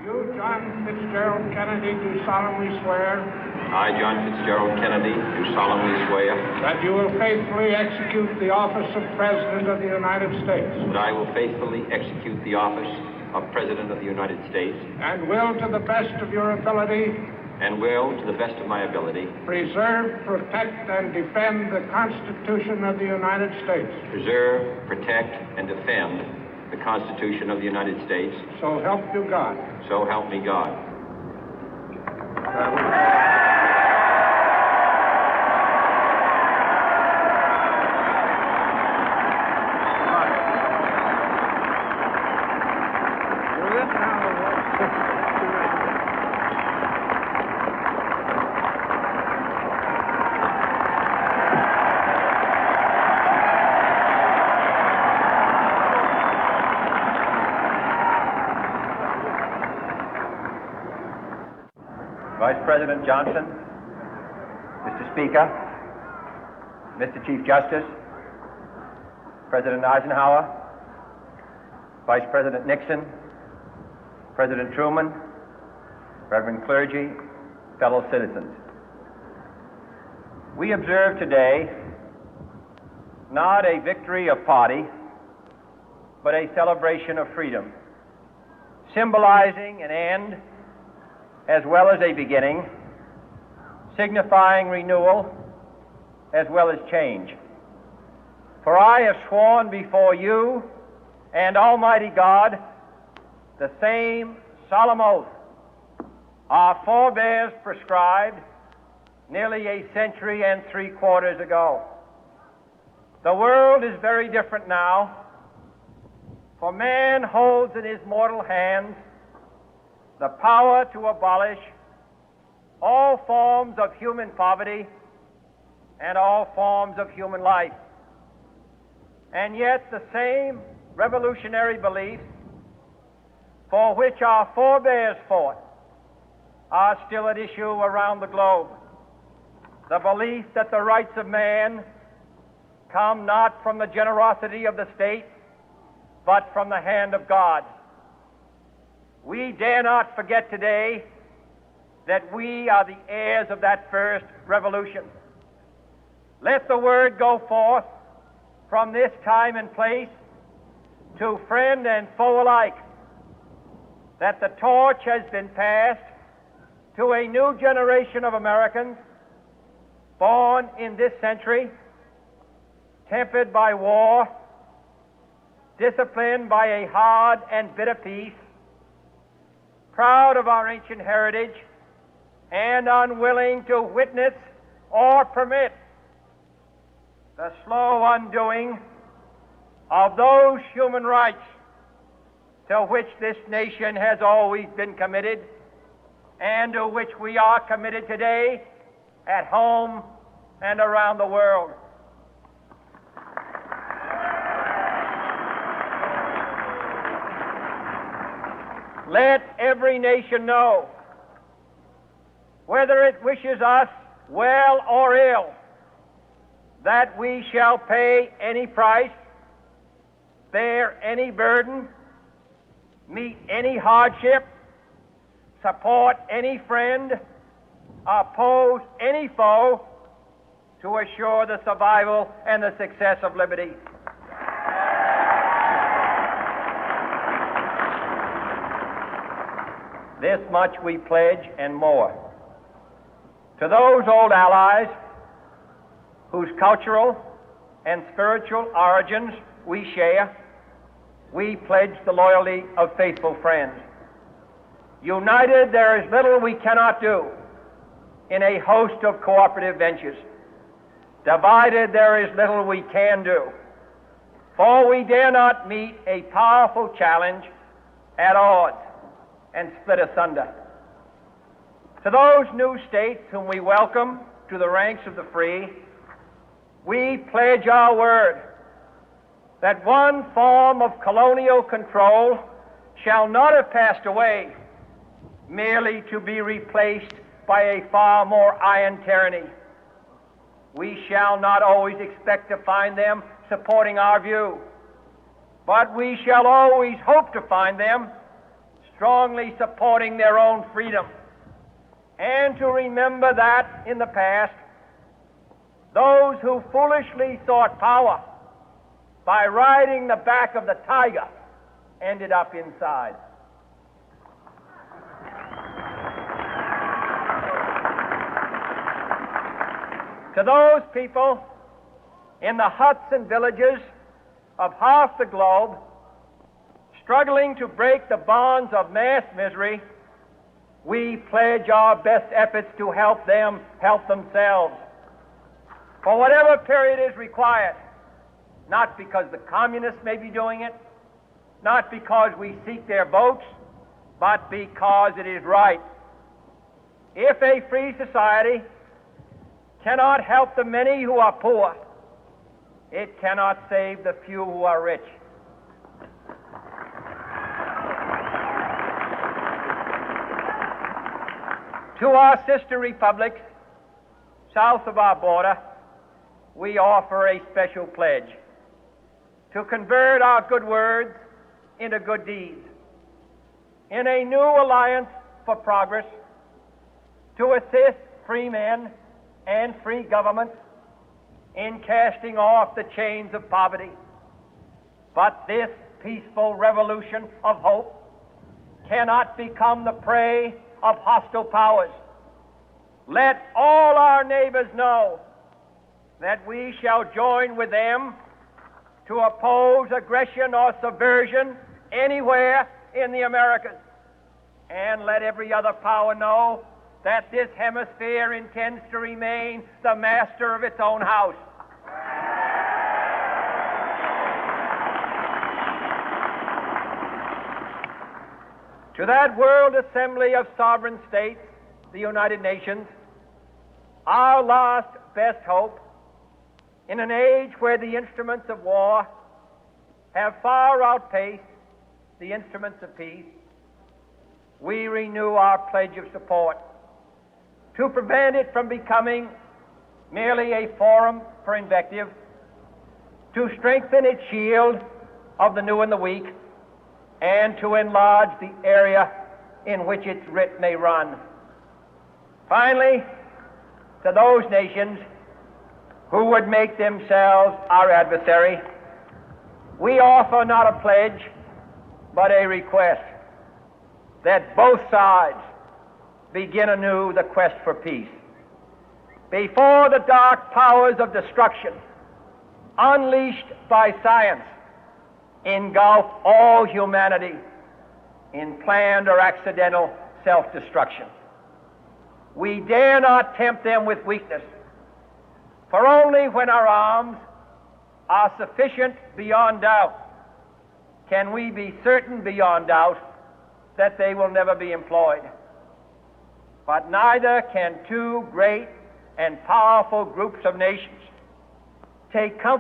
You, John Fitzgerald Kennedy, do solemnly swear I, John Fitzgerald Kennedy, do solemnly swear that you will faithfully execute the office of President of the United States that I will faithfully execute the office of President of the United States and will, to the best of your ability, and will, to the best of my ability, preserve, protect, and defend the Constitution of the United States. preserve, protect, and defend the Constitution of the United States. So help you God. So help me God. Vice President Johnson, Mr. Speaker, Mr. Chief Justice, President Eisenhower, Vice President Nixon, President Truman, Reverend clergy, fellow citizens. We observe today not a victory of party, but a celebration of freedom, symbolizing an end as well as a beginning, signifying renewal as well as change. For I have sworn before you and Almighty God the same solemn oath our forebears prescribed nearly a century and 3/4 ago. The world is very different now, for man holds in his mortal hands the power to abolish all forms of human poverty and all forms of human life. And yet the same revolutionary beliefs for which our forebears fought are still at issue around the globe. The belief that the rights of man come not from the generosity of the state, but from the hand of God. We dare not forget today that we are the heirs of that first revolution. Let the word go forth from this time and place to friend and foe alike that the torch has been passed to a new generation of Americans born in this century, tempered by war, disciplined by a hard and bitter peace, proud of our ancient heritage, and unwilling to witness or permit the slow undoing of those human rights to which this nation has always been committed and to which we are committed today at home and around the world. Let every nation know, whether it wishes us well or ill, that we shall pay any price, bear any burden, meet any hardship, support any friend, oppose any foe to assure the survival and the success of liberty. This much we pledge and more. To those old allies whose cultural and spiritual origins we share, we pledge the loyalty of faithful friends. United, there is little we cannot do in a host of cooperative ventures. Divided, there is little we can do, for we dare not meet a powerful challenge at odds and split asunder. To those new states whom we welcome to the ranks of the free, we pledge our word that one form of colonial control shall not have passed away, merely to be replaced by a far more iron tyranny. We shall not always expect to find them supporting our view, but we shall always hope to find them strongly supporting their own freedom, and to remember that in the past, those who foolishly sought power by riding the back of the tiger ended up inside. To those people in the huts and villages of half the globe struggling to break the bonds of mass misery, we pledge our best efforts to help them help themselves for whatever period is required, not because the communists may be doing it, not because we seek their votes, but because it is right. If a free society cannot help the many who are poor, it cannot save the few who are rich. To our sister republics south of our border, we offer a special pledge to convert our good words into good deeds, in a new alliance for progress, to assist free men and free governments in casting off the chains of poverty. But this peaceful revolution of hope cannot become the prey of hostile powers. Let all our neighbors know that we shall join with them to oppose aggression or subversion anywhere in the Americas. And let every other power know that this hemisphere intends to remain the master of its own house. To that World Assembly of Sovereign States, the United Nations, our last best hope, in an age where the instruments of war have far outpaced the instruments of peace, we renew our pledge of support to prevent it from becoming merely a forum for invective, to strengthen its shield of the new and the weak, and to enlarge the area in which its writ may run. Finally, to those nations who would make themselves our adversary, we offer not a pledge, but a request that both sides begin anew the quest for peace. Before the dark powers of destruction, unleashed by science, engulf all humanity in planned or accidental self-destruction, we dare not tempt them with weakness, for only when our arms are sufficient beyond doubt can we be certain beyond doubt that they will never be employed. But neither can two great and powerful groups of nations take comfort